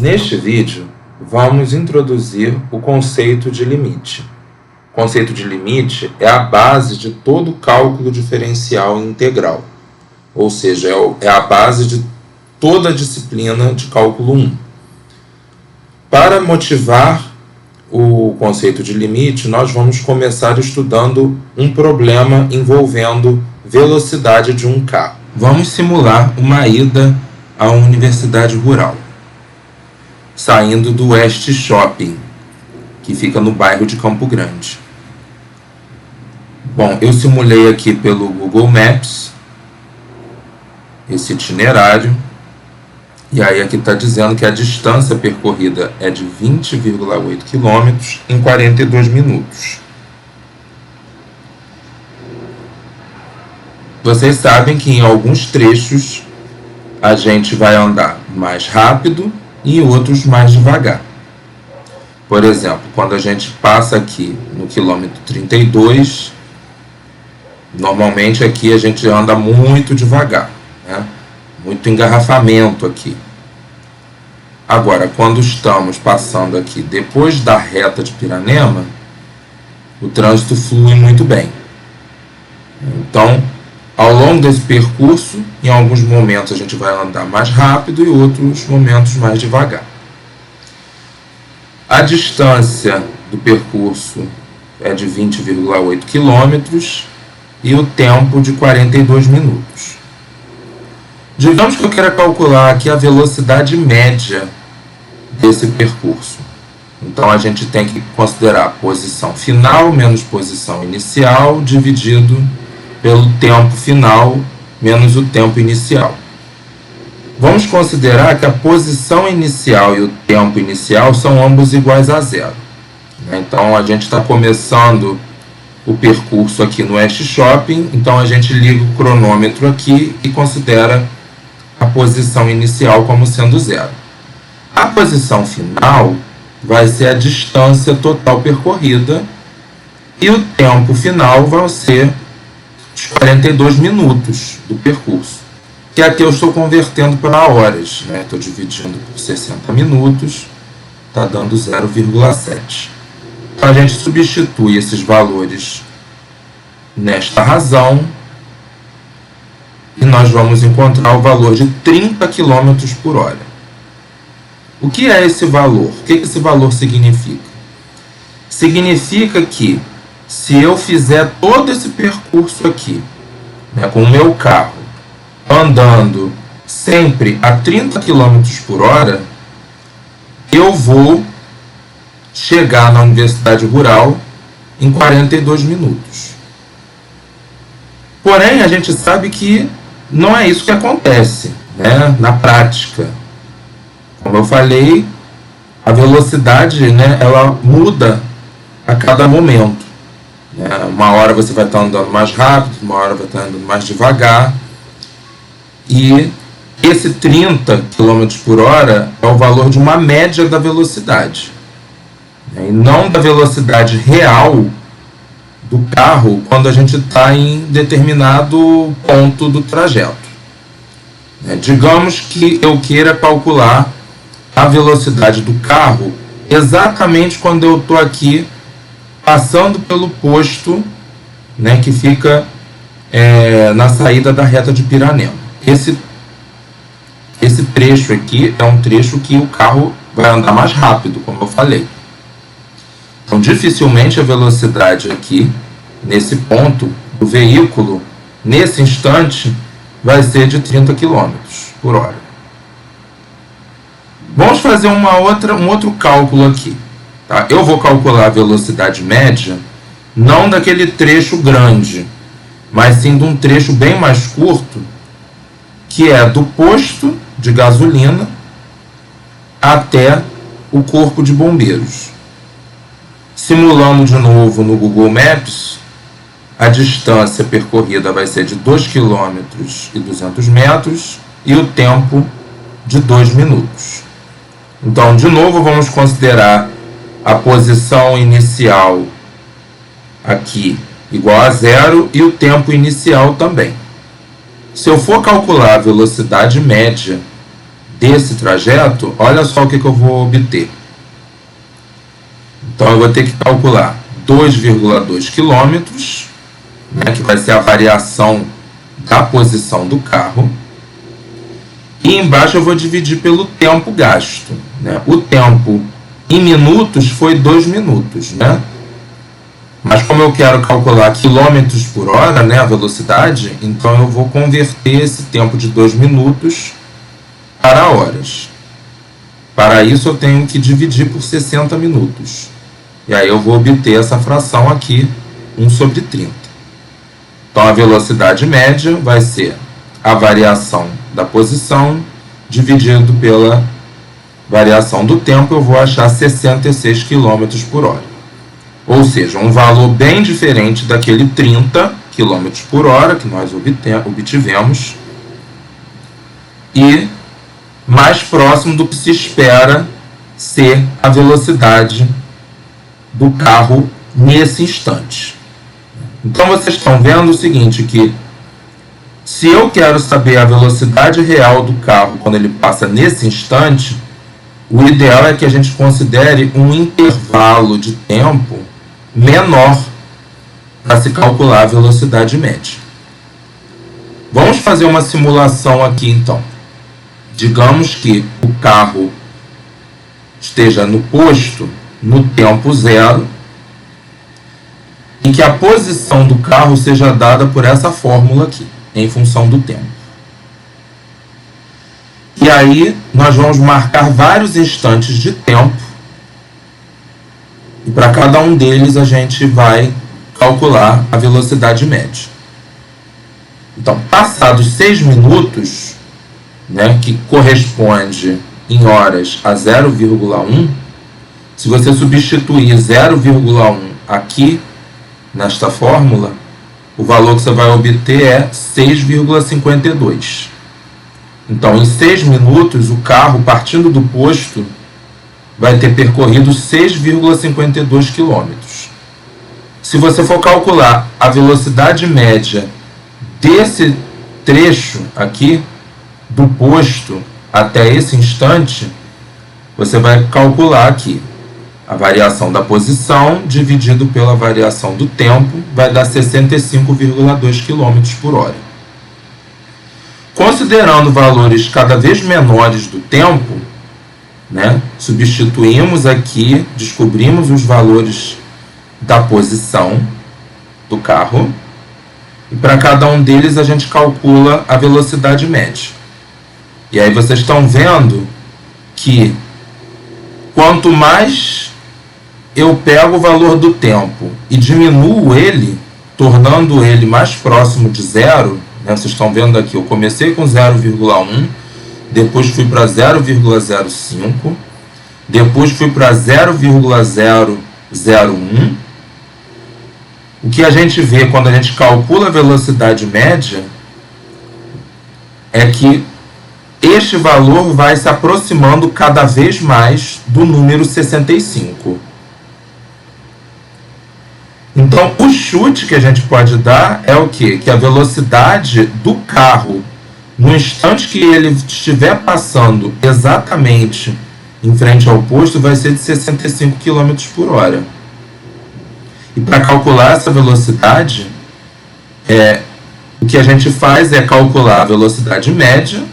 Neste vídeo, vamos introduzir o conceito de limite. O conceito de limite é a base de todo cálculo diferencial integral, ou seja, é a base de toda a disciplina de cálculo 1. Para motivar o conceito de limite, nós vamos começar estudando um problema envolvendo velocidade de um carro. Vamos simular uma ida à universidade rural, saindo do West Shopping, que fica no bairro de Campo Grande. Bom, eu simulei aqui pelo Google Maps esse itinerário, e aí aqui está dizendo que a distância percorrida é de 20,8 km em 42 minutos. Vocês sabem que em alguns trechos a gente vai andar mais rápido e em outros mais devagar. Por exemplo, quando a gente passa aqui no quilômetro 32, normalmente aqui a gente anda muito devagar, né? Muito engarrafamento aqui. Agora, quando estamos passando aqui depois da reta de Piranema, o trânsito flui muito bem. Então, ao longo desse percurso, em alguns momentos a gente vai andar mais rápido e outros momentos mais devagar. A distância do percurso é de 20,8 km e o tempo de 42 minutos. Digamos que eu queira calcular aqui a velocidade média desse percurso. Então a gente tem que considerar a posição final menos posição inicial dividido pelo tempo final menos o tempo inicial. Vamos considerar que a posição inicial e o tempo inicial são ambos iguais a zero. Então a gente está começando o percurso aqui no West Shopping, então a gente liga o cronômetro aqui e considera a posição inicial como sendo zero. A posição final vai ser a distância total percorrida e o tempo final vai ser os 42 minutos do percurso, que aqui eu estou convertendo para horas, né? Estou dividindo por 60 minutos, está dando 0,7. Então a gente substitui esses valores nesta razão e nós vamos encontrar o valor de 30 km por hora. O que é esse valor? O que esse valor significa? Significa que se eu fizer todo esse percurso aqui, né, com o meu carro, andando sempre a 30 km por hora, eu vou chegar na universidade rural em 42 minutos. Porém, a gente sabe que não é isso que acontece, né, na prática. Como eu falei, a velocidade, né, ela muda a cada momento. Uma hora você vai estar andando mais rápido, uma hora vai estar andando mais devagar. E esse 30 km por hora é o valor de uma média da velocidade, e não da velocidade real do carro quando a gente está em determinado ponto do trajeto. Digamos que eu queira calcular a velocidade do carro exatamente quando eu estou aqui passando pelo posto, né, que fica na saída da reta de Piranema. Esse trecho aqui é um trecho que o carro vai andar mais rápido, como eu falei. Então, dificilmente a velocidade aqui, nesse ponto, do veículo, nesse instante, vai ser de 30 km por hora. Vamos fazer um outro cálculo aqui. Tá? Eu vou calcular a velocidade média, não daquele trecho grande, mas sim de um trecho bem mais curto, que é do posto de gasolina até o corpo de bombeiros. Simulando de novo no Google Maps, a distância percorrida vai ser de 2 km e 200 metros e o tempo de 2 minutos. Então, de novo, vamos considerar a posição inicial aqui igual a zero e o tempo inicial também. Se eu for calcular a velocidade média desse trajeto, olha só o que eu vou obter. Então eu vou ter que calcular 2,2 km, né, que vai ser a variação da posição do carro. E embaixo eu vou dividir pelo tempo gasto, né? O tempo em minutos foi 2 minutos, né? Mas como eu quero calcular quilômetros por hora, né, a velocidade, então eu vou converter esse tempo de 2 minutos para horas. Para isso eu tenho que dividir por 60 minutos. E aí eu vou obter essa fração aqui, 1/30. Então a velocidade média vai ser a variação da posição dividido pela variação do tempo, eu vou achar 66 km por hora. Ou seja, um valor bem diferente daquele 30 km por hora que nós obtivemos e mais próximo do que se espera ser a velocidade do carro nesse instante. Então vocês estão vendo o seguinte, que se eu quero saber a velocidade real do carro quando ele passa nesse instante, o ideal é que a gente considere um intervalo de tempo menor para se calcular a velocidade média. Vamos fazer uma simulação aqui então. Digamos que o carro esteja no posto no tempo zero e que a posição do carro seja dada por essa fórmula aqui, em função do tempo. E aí nós vamos marcar vários instantes de tempo e para cada um deles a gente vai calcular a velocidade média. Então, passados 6 minutos, né, que corresponde em horas a 0,1, se você substituir 0,1 aqui nesta fórmula, o valor que você vai obter é 6,52. Então, em 6 minutos, o carro, partindo do posto, vai ter percorrido 6,52 km. Se você for calcular a velocidade média desse trecho aqui, do posto até esse instante, você vai calcular aqui a variação da posição dividido pela variação do tempo, vai dar 65,2 km por hora. Considerando valores cada vez menores do tempo, né, substituímos aqui, descobrimos os valores da posição do carro, e para cada um deles a gente calcula a velocidade média. E aí vocês estão vendo que quanto mais eu pego o valor do tempo e diminuo ele, tornando ele mais próximo de zero, né? Vocês estão vendo aqui, eu comecei com 0,1, depois fui para 0,05, depois fui para 0,001. O que a gente vê quando a gente calcula a velocidade média é que este valor vai se aproximando cada vez mais do número 65. Então, o chute que a gente pode dar é o quê? Que a velocidade do carro, no instante que ele estiver passando exatamente em frente ao posto, vai ser de 65 km por hora. E para calcular essa velocidade, o que a gente faz é calcular a velocidade média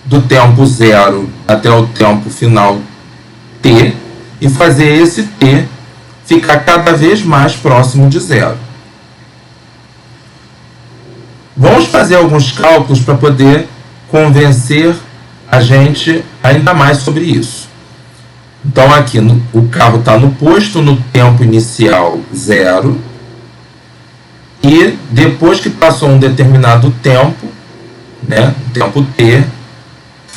do tempo zero até o tempo final t e fazer esse t ficar cada vez mais próximo de zero. Vamos fazer alguns cálculos para poder convencer a gente ainda mais sobre isso. Então aqui o carro está no posto no tempo inicial zero e depois que passou um determinado tempo, né, tempo t,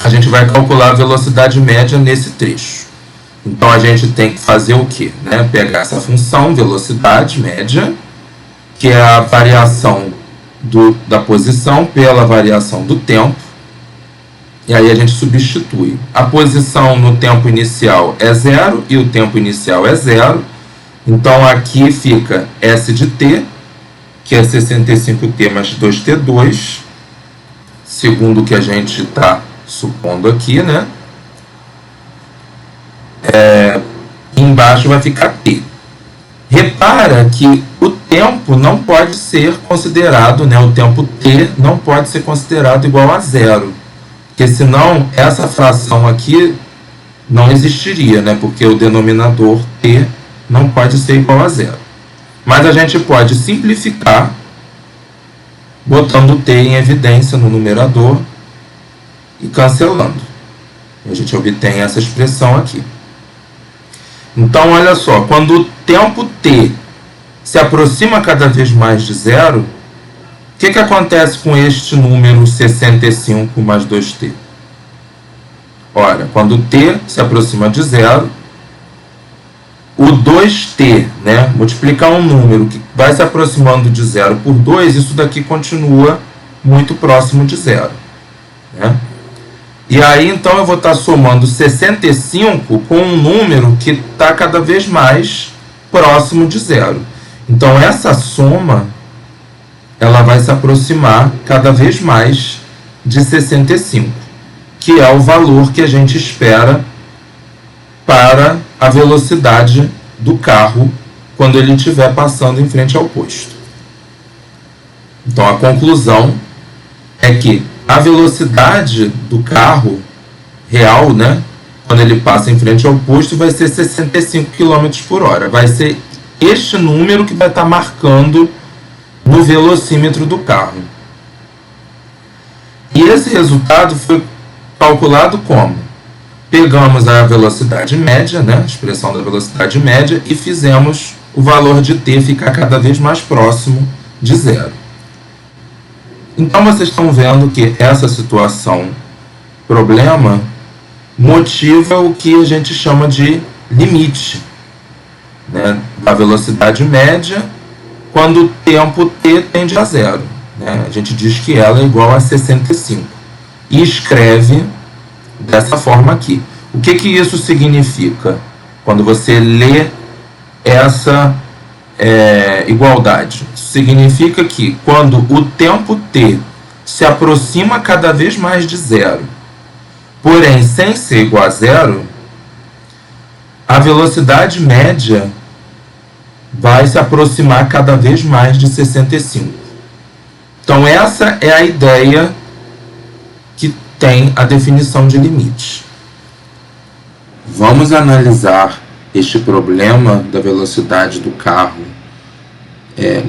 a gente vai calcular a velocidade média nesse trecho. Então a gente tem que fazer o quê? Né? Pegar essa função, velocidade média, que é a variação da posição pela variação do tempo, e aí a gente substitui. A posição no tempo inicial é zero e o tempo inicial é zero, então aqui fica S de t, que é 65t mais 2t2, segundo o que a gente está supondo aqui, né? embaixo vai ficar t. Repara que o tempo não pode ser considerado, né, o tempo t não pode ser considerado igual a zero, porque senão essa fração aqui não existiria, né, porque o denominador t não pode ser igual a zero. Mas a gente pode simplificar, botando t em evidência no numerador e cancelando. A gente obtém essa expressão aqui. Então, olha só, quando o tempo t se aproxima cada vez mais de zero, o que acontece com este número 65 mais 2t? Ora, quando t se aproxima de zero, o 2t, né, multiplicar um número que vai se aproximando de zero por 2, isso daqui continua muito próximo de zero, né? E aí, então, eu vou estar somando 65 com um número que está cada vez mais próximo de zero. Então, essa soma, ela vai se aproximar cada vez mais de 65, que é o valor que a gente espera para a velocidade do carro quando ele estiver passando em frente ao posto. Então, a conclusão é que a velocidade do carro real, né, quando ele passa em frente ao posto, vai ser 65 km por hora. Vai ser este número que vai estar marcando no velocímetro do carro. E esse resultado foi calculado como? Pegamos a velocidade média, né, a expressão da velocidade média, e fizemos o valor de t ficar cada vez mais próximo de zero. Então, vocês estão vendo que essa situação, problema, motiva o que a gente chama de limite, né, da velocidade média quando o tempo t tende a zero, né? A gente diz que ela é igual a 65 e escreve dessa forma aqui. O que isso significa? Quando você lê essa igualdade, significa que quando o tempo t se aproxima cada vez mais de zero, porém sem ser igual a zero, a velocidade média vai se aproximar cada vez mais de 65. Então essa é a ideia que tem a definição de limite. Vamos analisar este problema da velocidade do carro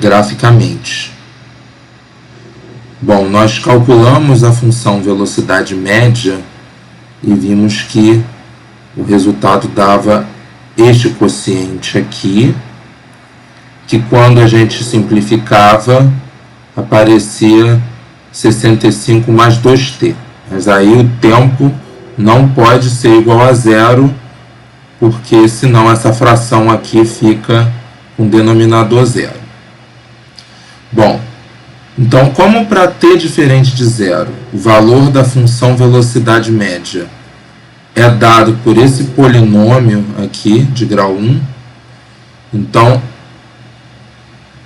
graficamente. Bom, nós calculamos a função velocidade média e vimos que o resultado dava este quociente aqui, que quando a gente simplificava aparecia 65 mais 2t. Mas aí o tempo não pode ser igual a zero, porque senão essa fração aqui fica com denominador zero. Bom, então como para t diferente de zero, o valor da função velocidade média é dado por esse polinômio aqui de grau 1, então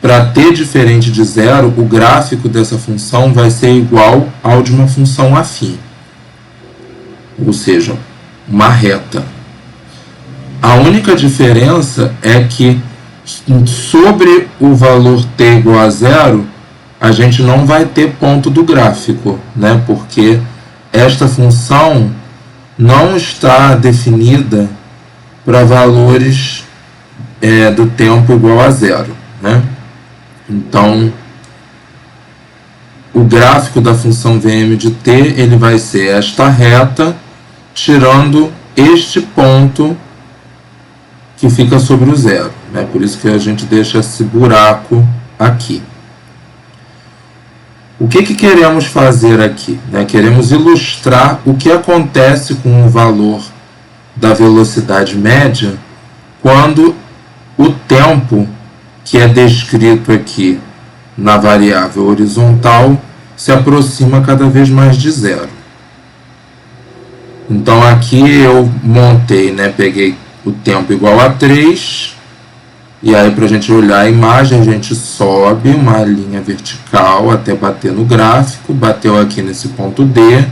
para t diferente de zero, o gráfico dessa função vai ser igual ao de uma função afim, ou seja, uma reta. A única diferença é que sobre o valor t igual a zero, a gente não vai ter ponto do gráfico, né? Porque esta função não está definida para valores do tempo igual a zero, né? Então, o gráfico da função Vm de t ele vai ser esta reta, tirando este ponto que fica sobre o zero, né? Por isso que a gente deixa esse buraco aqui. O que queremos fazer aqui, né? Queremos ilustrar o que acontece com o valor da velocidade média quando o tempo que é descrito aqui na variável horizontal se aproxima cada vez mais de zero. Então aqui eu montei, né? Peguei o tempo igual a 3, e aí para a gente olhar a imagem, a gente sobe uma linha vertical até bater no gráfico, bateu aqui nesse ponto D,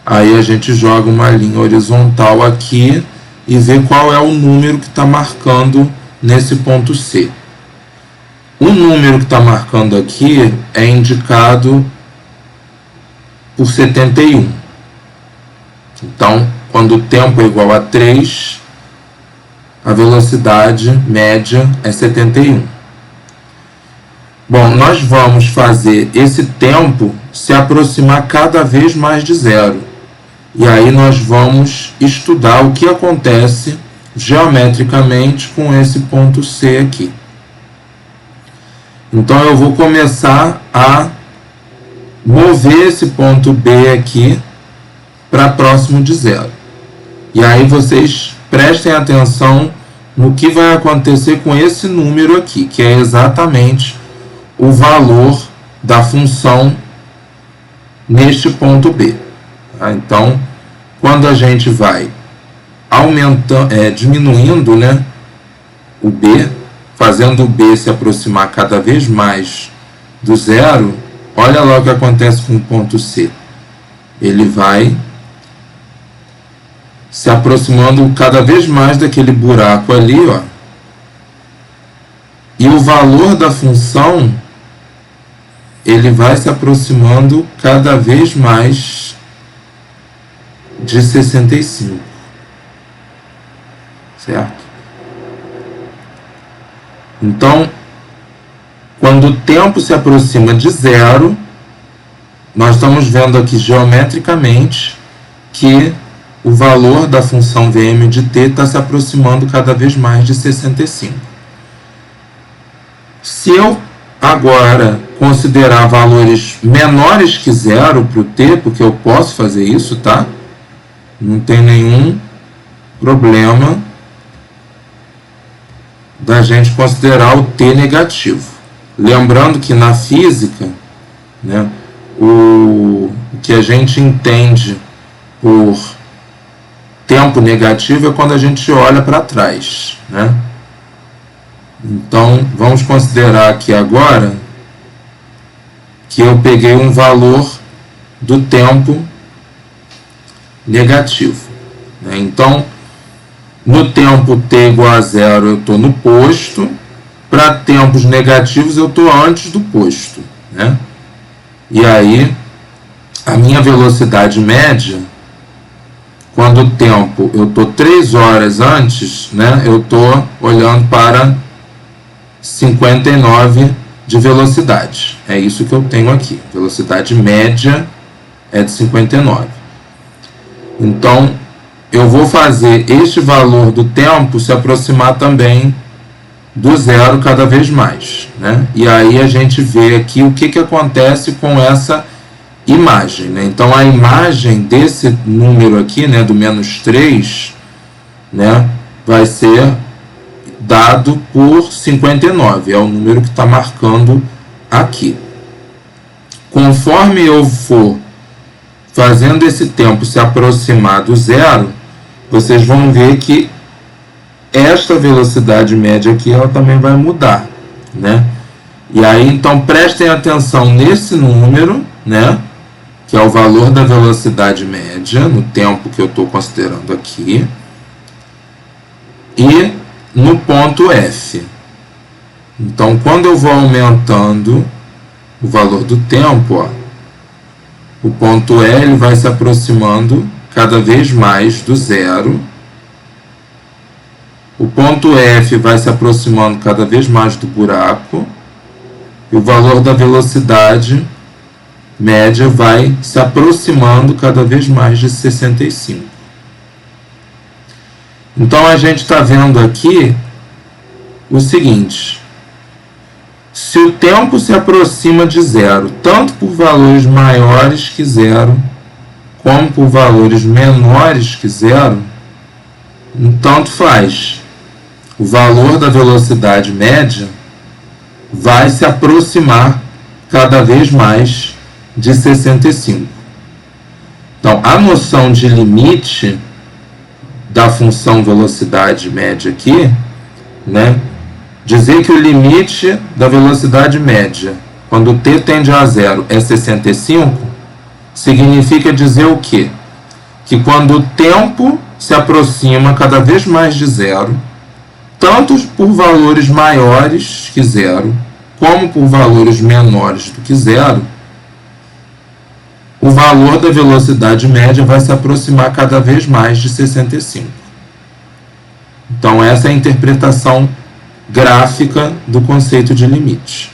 aí a gente joga uma linha horizontal aqui e ver qual é o número que está marcando nesse ponto C. O número que está marcando aqui é indicado por 71. Então, quando o tempo é igual a 3, a velocidade média é 71. Bom, nós vamos fazer esse tempo se aproximar cada vez mais de zero. E aí nós vamos estudar o que acontece geometricamente com esse ponto C aqui. Então eu vou começar a mover esse ponto B aqui para próximo de zero. E aí vocês prestem atenção no que vai acontecer com esse número aqui, que é exatamente o valor da função neste ponto B. Tá? Então, quando a gente vai diminuindo, né, o B, fazendo o B se aproximar cada vez mais do zero, olha lá o que acontece com o ponto C. Ele vai se aproximando cada vez mais daquele buraco ali, ó. E o valor da função, ele vai se aproximando cada vez mais de 65. Certo? Então, quando o tempo se aproxima de zero, nós estamos vendo aqui geometricamente que o valor da função Vm de t está se aproximando cada vez mais de 65. Se eu agora considerar valores menores que zero para o t, porque eu posso fazer isso, tá? Não tem nenhum problema da gente considerar o t negativo. Lembrando que na física, né, o que a gente entende por tempo negativo é quando a gente olha para trás, né? Então, vamos considerar aqui agora que eu peguei um valor do tempo negativo, né? Então, no tempo t igual a zero, eu estou no posto. Para tempos negativos, eu estou antes do posto, né? E aí, a minha velocidade média, quando o tempo eu estou 3 horas antes, né, eu estou olhando para 59 de velocidade. É isso que eu tenho aqui. Velocidade média é de 59. Então, eu vou fazer este valor do tempo se aproximar também do zero cada vez mais, né? E aí a gente vê aqui o que acontece com essa imagem, né? Então a imagem desse número aqui, né, do menos 3, né, vai ser dado por 59, é o número que está marcando aqui. Conforme eu for fazendo esse tempo se aproximar do zero, vocês vão ver que esta velocidade média aqui, ela também vai mudar, né? E aí, então, prestem atenção nesse número, né, que é o valor da velocidade média, no tempo que eu estou considerando aqui, e no ponto F. Então, quando eu vou aumentando o valor do tempo, ó, o ponto E ele vai se aproximando cada vez mais do zero. O ponto F vai se aproximando cada vez mais do buraco. E o valor da velocidade média vai se aproximando cada vez mais de 65. Então, a gente está vendo aqui o seguinte: se o tempo se aproxima de zero, tanto por valores maiores que zero, como por valores menores que zero, tanto faz. O valor da velocidade média vai se aproximar cada vez mais de 65. Então, a noção de limite da função velocidade média aqui, né, dizer que o limite da velocidade média, quando t tende a zero, é 65, significa dizer o quê? Que quando o tempo se aproxima cada vez mais de zero, tanto por valores maiores que zero, como por valores menores do que zero, o valor da velocidade média vai se aproximar cada vez mais de 65. Então, essa é a interpretação gráfica do conceito de limite.